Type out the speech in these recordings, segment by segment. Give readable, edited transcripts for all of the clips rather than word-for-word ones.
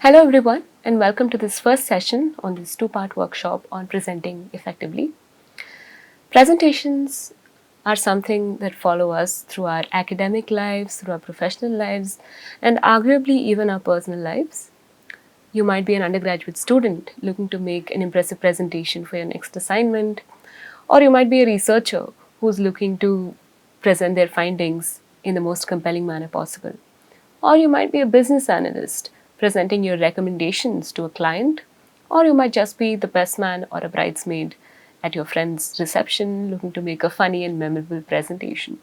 Hello everyone and welcome to this first session on this two-part workshop on presenting effectively. Presentations are something that follow us through our academic lives, through our professional lives, and arguably even our personal lives. You might be an undergraduate student looking to make an impressive presentation for your next assignment, or you might be a researcher who's looking to present their findings in the most compelling manner possible. Or you might be a business analyst presenting your recommendations to a client, or you might just be the best man or a bridesmaid at your friend's reception looking to make a funny and memorable presentation.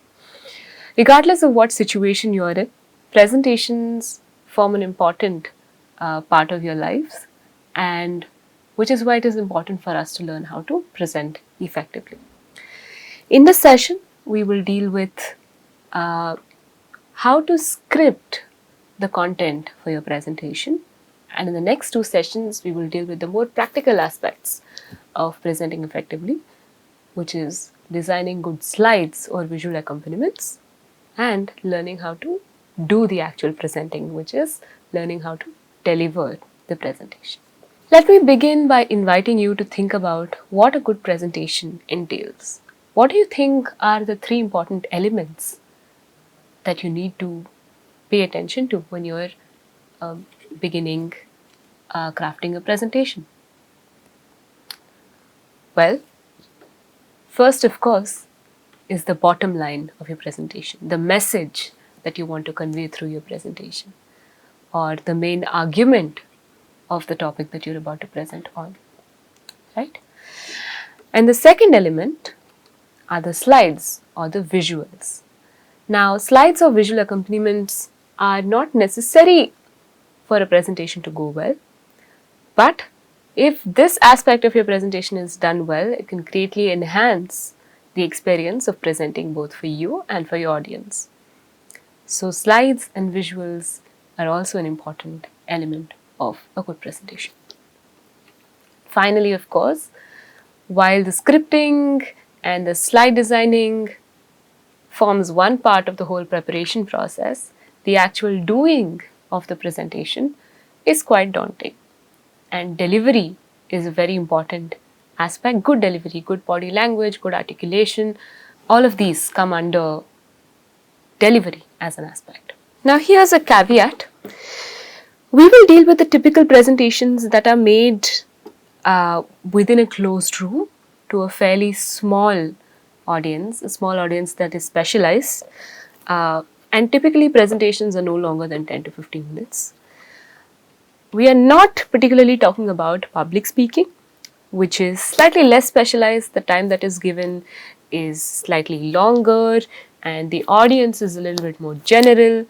Regardless of what situation you're in, presentations form an important part of your lives, and which is why it is important for us to learn how to present effectively. In this session, we will deal with how to script the content for your presentation, and in the next two sessions we will deal with the more practical aspects of presenting effectively, which is designing good slides or visual accompaniments and learning how to do the actual presenting, which is learning how to deliver the presentation. Let me begin by inviting you to think about what a good presentation entails. What do you think are the three important elements that you need to pay attention to when you're beginning crafting a presentation? Well, first, of course, is the bottom line of your presentation, the message that you want to convey through your presentation, or the main argument of the topic that you're about to present on, right? And the second element are the slides or the visuals. Now, slides or visual accompaniments are not necessary for a presentation to go well, but if this aspect of your presentation is done well, it can greatly enhance the experience of presenting both for you and for your audience. So slides and visuals are also an important element of a good presentation. Finally, of course, while the scripting and the slide designing forms one part of the whole preparation process, the actual doing of the presentation is quite daunting. And delivery is a very important aspect. Good delivery, good body language, good articulation, all of these come under delivery as an aspect. Now here's a caveat. We will deal with the typical presentations that are made within a closed room to a fairly small audience, a small audience that is specialized. And typically presentations are no longer than 10 to 15 minutes. We are not particularly talking about public speaking, which is slightly less specialized. The time that is given is slightly longer and the audience is a little bit more general.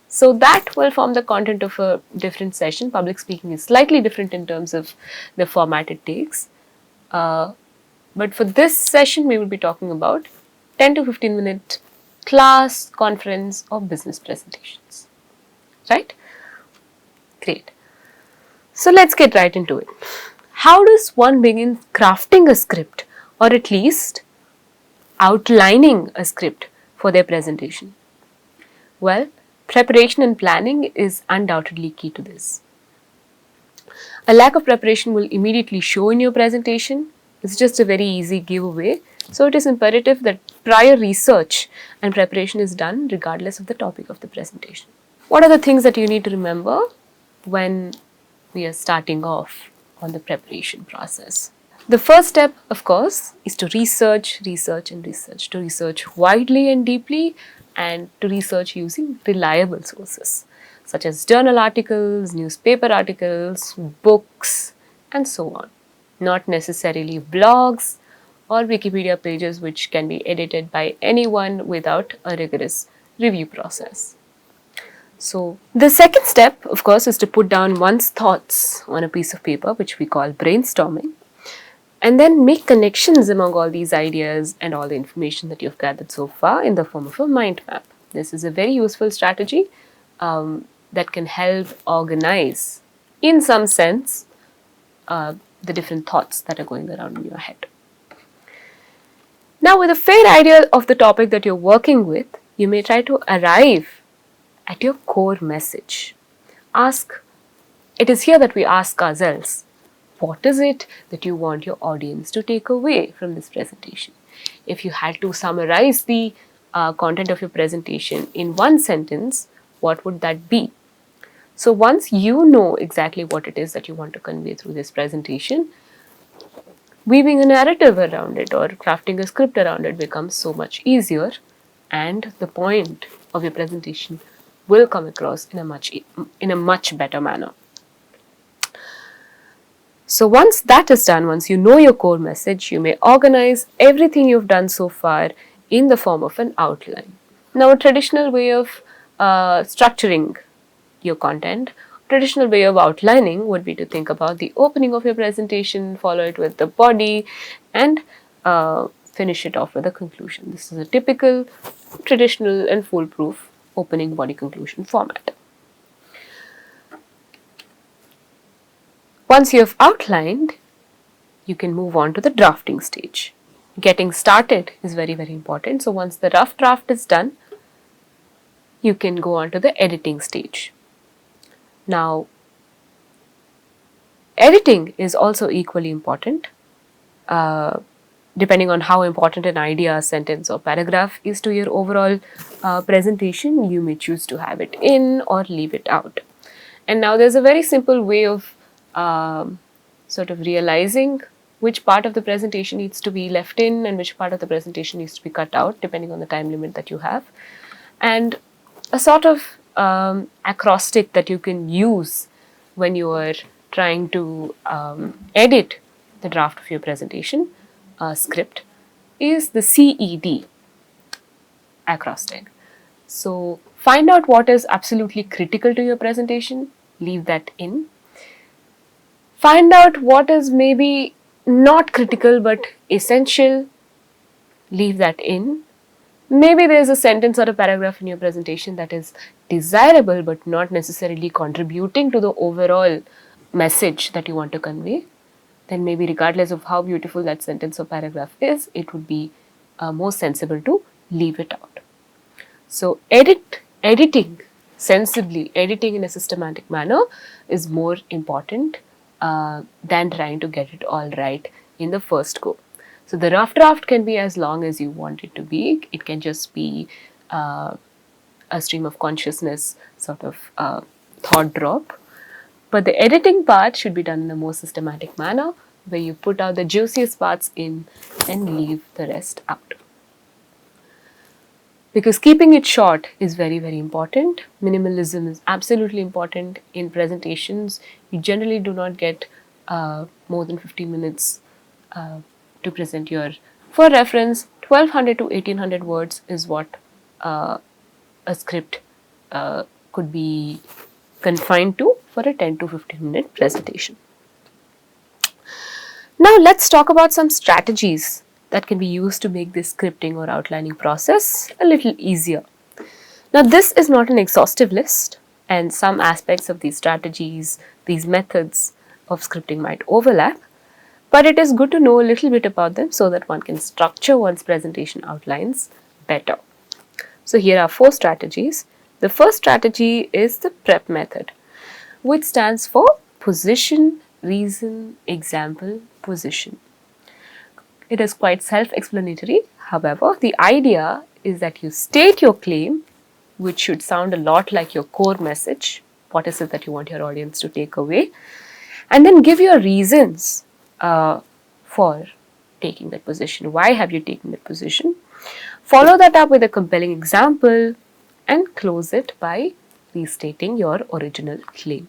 So that will form the content of a different session. Public speaking is slightly different in terms of the format it takes. But for this session, we will be talking about 10 to 15 minute class, conference or business presentations, right? Great. So let's get right into it. How does one begin crafting a script or at least outlining a script for their presentation? Well, preparation and planning is undoubtedly key to this. A lack of preparation will immediately show in your presentation. It's just a very easy giveaway. So it is imperative that prior research and preparation is done regardless of the topic of the presentation. What are the things that you need to remember when we are starting off on the preparation process? The first step, of course, is to research, to research widely and deeply, and to research using reliable sources such as journal articles, newspaper articles, books, and so on. Not necessarily blogs or Wikipedia pages which can be edited by anyone without a rigorous review process. So the second step, of course, is to put down one's thoughts on a piece of paper, which we call brainstorming, and then make connections among all these ideas and all the information that you've gathered so far in the form of a mind map. This is a very useful strategy that can help organize, in some sense, the different thoughts that are going around in your head. Now, with a fair idea of the topic that you're working with, you may try to arrive at your core message. Ask it is here that we ask ourselves, what is it that you want your audience to take away from this presentation? If you had to summarize the content of your presentation in one sentence, what would that be? So once you know exactly what it is that you want to convey through this presentation, weaving a narrative around it or crafting a script around it becomes so much easier, and the point of your presentation will come across in a much better manner. So once that is done, once you know your core message, you may organize everything you've done so far in the form of an outline. Now, a traditional way of structuring your content, traditional way of outlining would be to think about the opening of your presentation, follow it with the body, and finish it off with a conclusion. This is a typical, traditional, and foolproof opening, body, conclusion format. Once you have outlined, you can move on to the drafting stage. Getting started is very, very important. So once the rough draft is done, you can go on to the editing stage. Now, editing is also equally important. Depending on how important an idea, sentence, or paragraph is to your overall presentation, you may choose to have it in or leave it out. And now there's a very simple way of sort of realizing which part of the presentation needs to be left in and which part of the presentation needs to be cut out, depending on the time limit that you have. And a sort of acrostic that you can use when you are trying to edit the draft of your presentation script is the CED acrostic. So find out what is absolutely critical to your presentation, leave that in. Find out what is maybe not critical but essential, leave that in. Maybe there's a sentence or a paragraph in your presentation that is desirable but not necessarily contributing to the overall message that you want to convey. Then maybe regardless of how beautiful that sentence or paragraph is, it would be more sensible to leave it out. So editing sensibly, editing in a systematic manner is more important than trying to get it all right in the first go. So the rough draft can be as long as you want it to be. It can just be a stream of consciousness sort of thought drop. But the editing part should be done in a more systematic manner, where you put out the juiciest parts in and leave the rest out. Because keeping it short is very, very important. Minimalism is absolutely important in presentations. You generally do not get more than 15 minutes to present your, for reference, 1200 to 1800 words is what a script could be confined to for a 10 to 15 minute presentation. Now let's talk about some strategies that can be used to make this scripting or outlining process a little easier. Now this is not an exhaustive list, and some aspects of these strategies, these methods of scripting might overlap, but it is good to know a little bit about them so that one can structure one's presentation outlines better. So here are 4 strategies. The first strategy is the PREP method, which stands for position, reason, example, position. It is quite self-explanatory. However, the idea is that you state your claim, which should sound a lot like your core message. What is it that you want your audience to take away? And then give your reasons for taking that position. Why have you taken that position? Follow that up with a compelling example and close it by restating your original claim.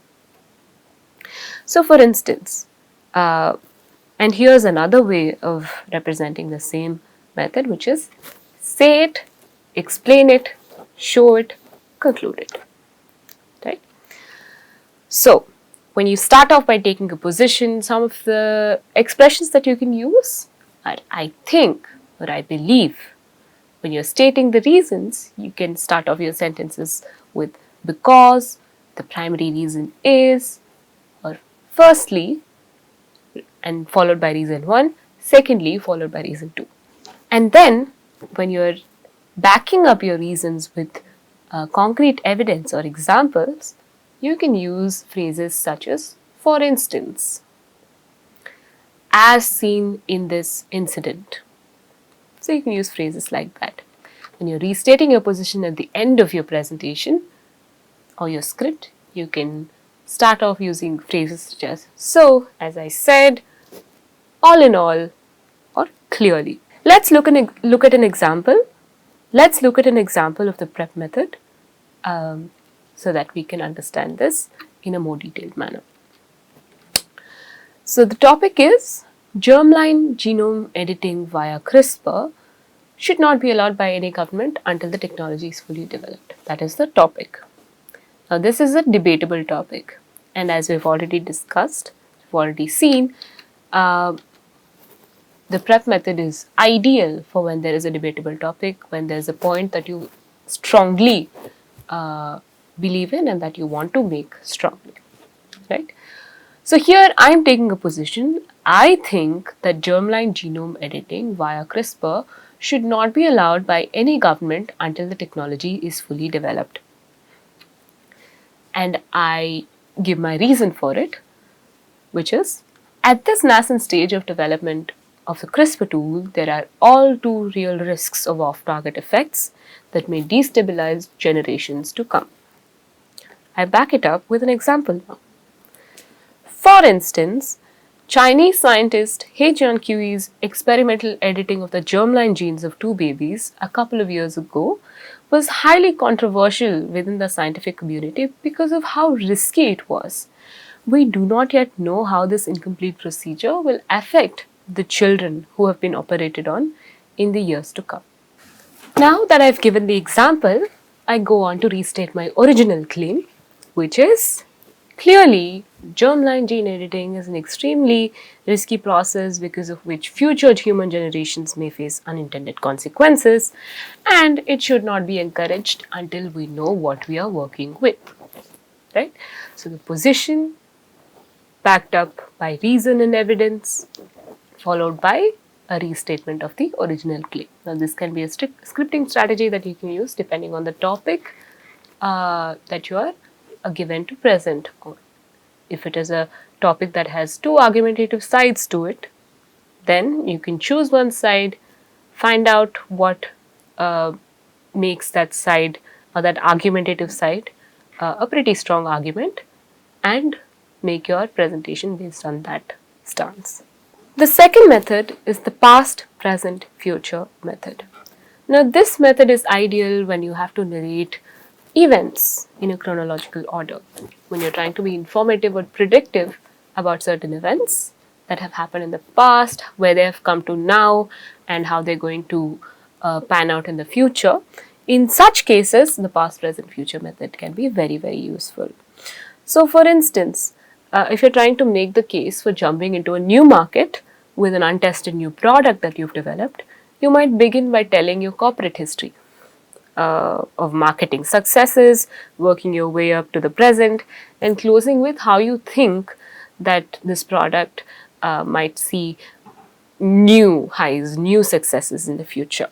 So for instance, and here's another way of representing the same method, which is say it, explain it, show it, conclude it. Right? So when you start off by taking a position, some of the expressions that you can use are I think or I believe. When you're stating the reasons, you can start off your sentences with because, the primary reason is, or firstly, and followed by reason 1, secondly, followed by reason 2. And then when you're backing up your reasons with concrete evidence or examples, you can use phrases such as, for instance, as seen in this incident. So you can use phrases like that. When you're restating your position at the end of your presentation or your script, you can start off using phrases such as, so, as I said, all in all, or clearly. Let's look at an example. Let's look at an example of the prep method so that we can understand this in a more detailed manner. So the topic is germline genome editing via CRISPR should not be allowed by any government until the technology is fully developed. That is the topic. Now this is a debatable topic, and as we've already discussed, we've already seen, the prep method is ideal for when there is a debatable topic, when there's a point that you strongly believe in and that you want to make strongly, right? So here I am taking a position. I think that germline genome editing via CRISPR should not be allowed by any government until the technology is fully developed. And I give my reason for it, which is, at this nascent stage of development of the CRISPR tool, there are all too real risks of off-target effects that may destabilize generations to come. I back it up with an example now. For instance, Chinese scientist He Jianqi's experimental editing of the germline genes of two babies a couple of years ago was highly controversial within the scientific community because of how risky it was. We do not yet know how this incomplete procedure will affect the children who have been operated on in the years to come. Now that I've given the example, I go on to restate my original claim, which is, clearly, germline gene editing is an extremely risky process because of which future human generations may face unintended consequences, and it should not be encouraged until we know what we are working with. Right? So the position backed up by reason and evidence, followed by a restatement of the original claim. Now this can be a scripting strategy that you can use depending on the topic that you are given to present on. If it is a topic that has two argumentative sides to it, then you can choose one side, find out what makes that side or that argumentative side a pretty strong argument, and make your presentation based on that stance. The second method is the past, present, future method. Now this method is ideal when you have to narrate events in a chronological order, when you're trying to be informative or predictive about certain events that have happened in the past, where they have come to now, and how they're going to pan out in the future. In such cases, the past, present, future method can be very, very useful. So for instance, if you're trying to make the case for jumping into a new market with an untested new product that you've developed, you might begin by telling your corporate history of marketing successes, working your way up to the present, and closing with how you think that this product might see new highs, new successes in the future.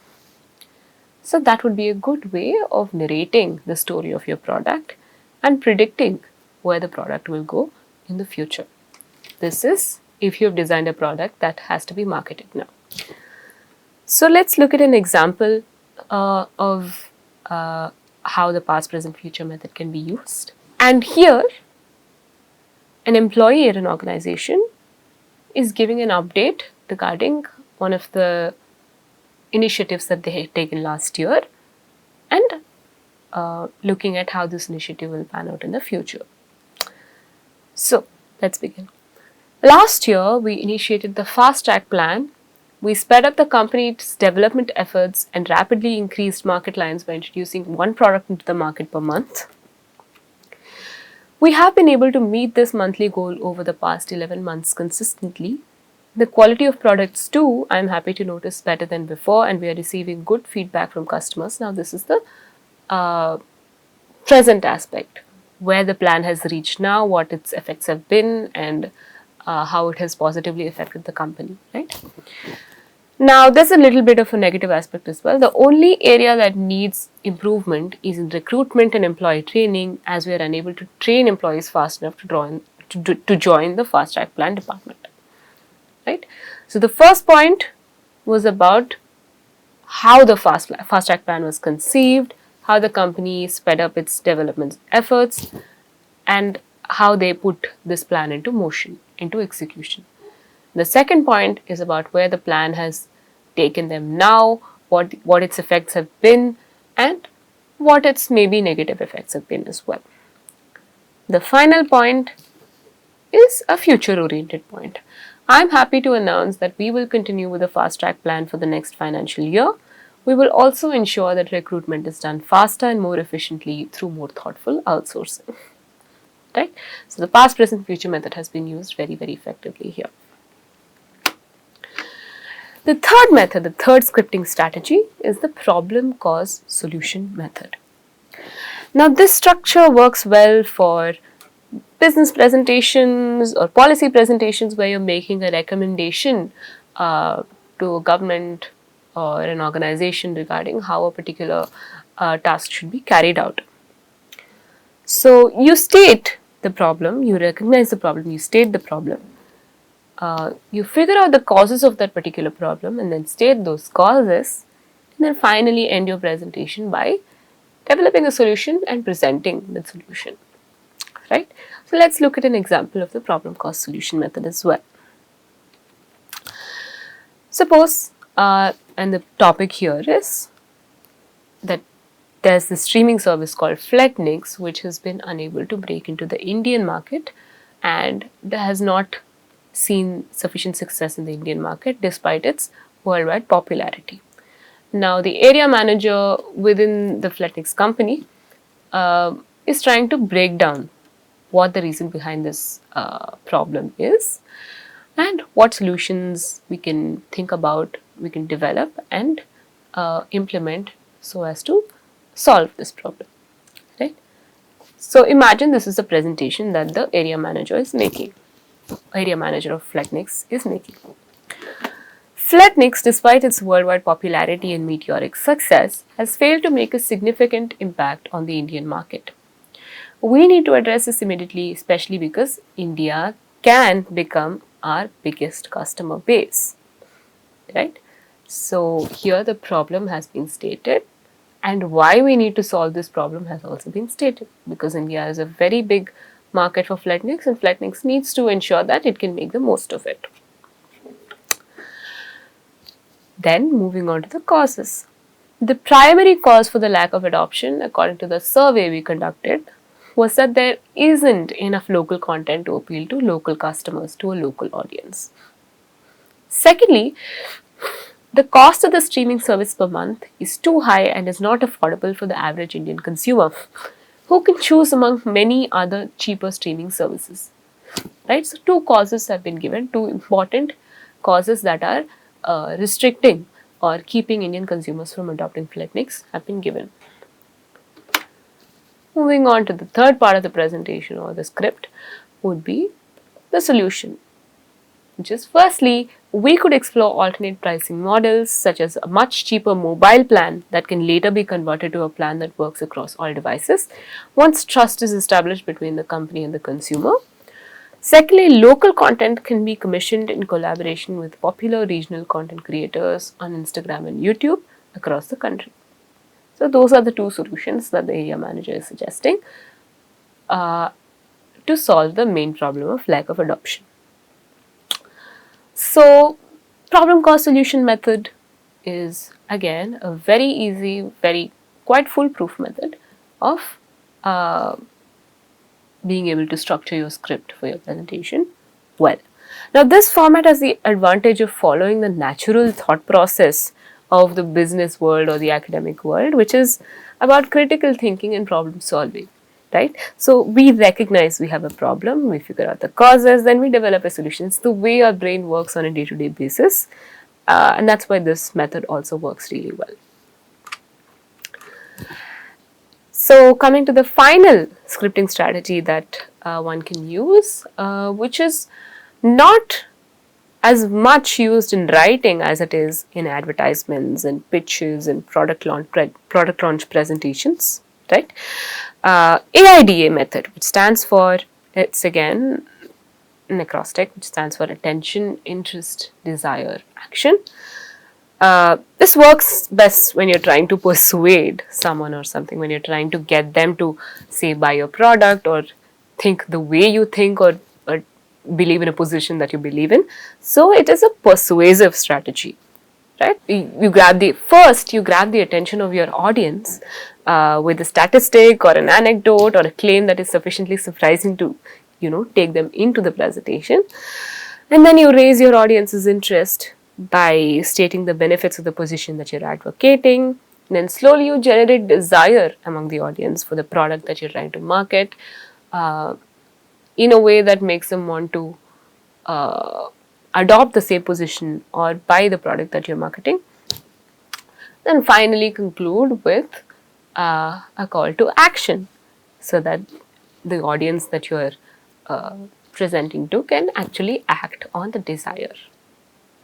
So that would be a good way of narrating the story of your product and predicting where the product will go in the future. This is if you've designed a product that has to be marketed now. So let's look at an example of how the past, present, future method can be used. And here, an employee at an organization is giving an update regarding one of the initiatives that they had taken last year, and looking at how this initiative will pan out in the future. So let's begin. Last year, we initiated the fast track plan. We sped up the company's development efforts and rapidly increased market lines by introducing one product into the market per month. We have been able to meet this monthly goal over the past 11 months consistently. The quality of products too, I am happy to notice, better than before, and we are receiving good feedback from customers. Now this is the present aspect, where the plan has reached now, what its effects have been, and how it has positively affected the company, right? Now, there's a little bit of a negative aspect as well. The only area that needs improvement is in recruitment and employee training, as we are unable to train employees fast enough to join the fast track plan department. Right? So, the first point was about how the fast track plan was conceived, how the company sped up its development efforts, and how they put this plan into motion, into execution. The second point is about where the plan has taken them now, what its effects have been, and what its maybe negative effects have been as well. The final point is a future oriented point. I'm happy to announce that we will continue with the fast track plan for the next financial year. We will also ensure that recruitment is done faster and more efficiently through more thoughtful outsourcing. Right? So the past, present, future method has been used very, very effectively here. The third method, the third scripting strategy, is the problem cause solution method. Now, this structure works well for business presentations or policy presentations where you're making a recommendation to a government or an organization regarding how a particular task should be carried out. So, you state the problem, you recognize the problem, you state the problem. You figure out the causes of that particular problem and then state those causes, and then finally end your presentation by developing a solution and presenting the solution. Right? So let's look at an example of the problem cause solution method as well. Suppose, and the topic here is that there's this streaming service called Fletnix, which has been unable to break into the Indian market and has not seen sufficient success in the Indian market despite its worldwide popularity. Now, the area manager within the Fletnix company is trying to break down what the reason behind this problem is and what solutions we can think about, we can develop and implement so as to solve this problem. Right? So, imagine this is a presentation that the area manager is making. Area manager of Fletnix is making. Fletnix, despite its worldwide popularity and meteoric success, has failed to make a significant impact on the Indian market. We need to address this immediately, especially because India can become our biggest customer base. Right? So, here the problem has been stated, and why we need to solve this problem has also been stated, because India is a very big market for Fletnix and Fletnix needs to ensure that it can make the most of it. Then moving on to the causes. The primary cause for the lack of adoption, according to the survey we conducted, was that there isn't enough local content to appeal to local customers, to a local audience. Secondly, the cost of the streaming service per month is too high and is not affordable for the average Indian consumer, who can choose among many other cheaper streaming services. Right? So, two causes have been given, two important causes that are restricting or keeping Indian consumers from adopting Fletnix have been given. Moving on to the third part of the presentation or the script would be the solution, which is firstly, we could explore alternate pricing models such as a much cheaper mobile plan that can later be converted to a plan that works across all devices once trust is established between the company and the consumer. Secondly, local content can be commissioned in collaboration with popular regional content creators on Instagram and YouTube across the country. So, those are the two solutions that the area manager is suggesting to solve the main problem of lack of adoption. So, problem cause solution method is again a very easy, very quite foolproof method of being able to structure your script for your presentation well. Now, this format has the advantage of following the natural thought process of the business world or the academic world, which is about critical thinking and problem solving. Right? So, we recognize we have a problem, we figure out the causes, then we develop a solution. It's the way our brain works on a day-to-day basis, and that's why this method also works really well. So, coming to the final scripting strategy that one can use, which is not as much used in writing as it is in advertisements and pitches and product launch presentations, right? AIDA method, which stands for, it's again an acrostic, which stands for attention, interest, desire, action. This works best when you're trying to persuade someone or something, when you're trying to get them to say buy your product or think the way you think, or believe in a position that you believe in. So it is a persuasive strategy, right? You grab the attention of your audience with a statistic or an anecdote or a claim that is sufficiently surprising to, take them into the presentation. And then you raise your audience's interest by stating the benefits of the position that you're advocating. And then slowly you generate desire among the audience for the product that you're trying to market in a way that makes them want to adopt the same position or buy the product that you're marketing. Then finally conclude with a call to action so that the audience that you're presenting to can actually act on the desire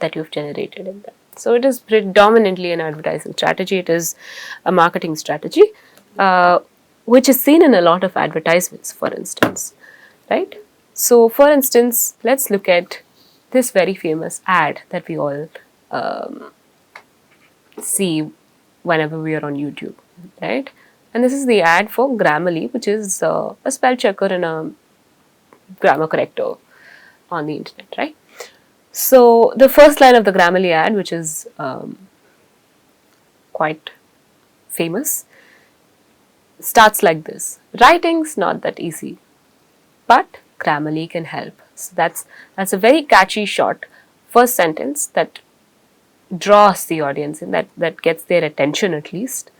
that you've generated in them. So it is predominantly an advertising strategy. It is a marketing strategy, which is seen in a lot of advertisements, for instance, right? So, for instance, let's look at this very famous ad that we all see whenever we are on YouTube, right? And this is the ad for Grammarly, which is a spell checker and a grammar corrector on the internet, right? So the first line of the Grammarly ad, which is quite famous, starts like this: writing's not that easy, but Grammarly can help. So that's a very catchy short first sentence that draws the audience in, that gets their attention at least,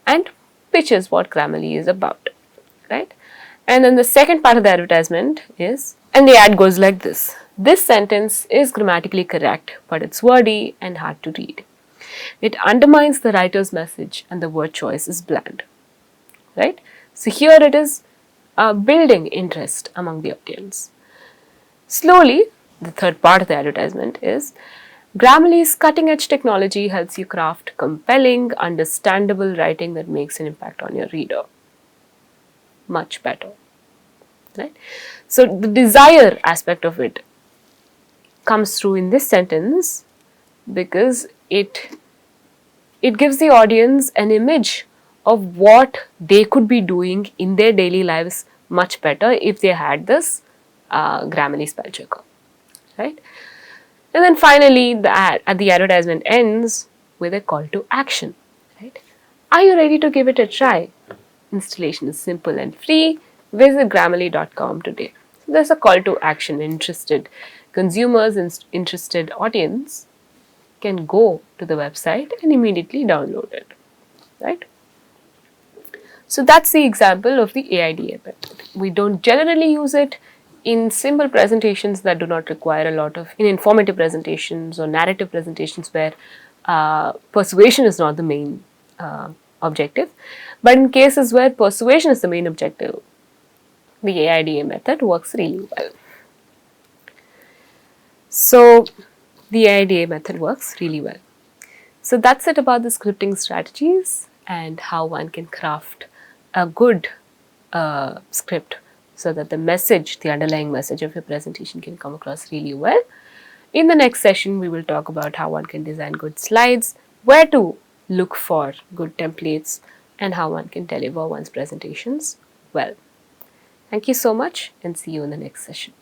and pitches what Grammarly is about, right? And then the second part of the advertisement is, and the ad goes like this: this sentence is grammatically correct, but it's wordy and hard to read. It undermines the writer's message and the word choice is bland, right? So here it is building interest among the audience. Slowly, the third part of the advertisement is, Grammarly's cutting-edge technology helps you craft compelling, understandable writing that makes an impact on your reader. Much better, right? So the desire aspect of it comes through in this sentence because it gives the audience an image of what they could be doing in their daily lives much better if they had this Grammarly spell checker, right? And then finally, the advertisement ends with a call to action, right? Are you ready to give it a try? Installation is simple and free. Visit Grammarly.com today. So there's a call to action. Interested consumers, interested audience can go to the website and immediately download it, right? So that's the example of the AIDA method. We don't generally use it in simple presentations that do not require a lot of, in informative presentations or narrative presentations where persuasion is not the main objective. But in cases where persuasion is the main objective, the AIDA method works really well. So the AIDA method works really well. So that's it about the scripting strategies and how one can craft a good script so that the message, the underlying message of your presentation can come across really well. In the next session, we will talk about how one can design good slides, where to look for good templates, and how one can deliver one's presentations well. Thank you so much and see you in the next session.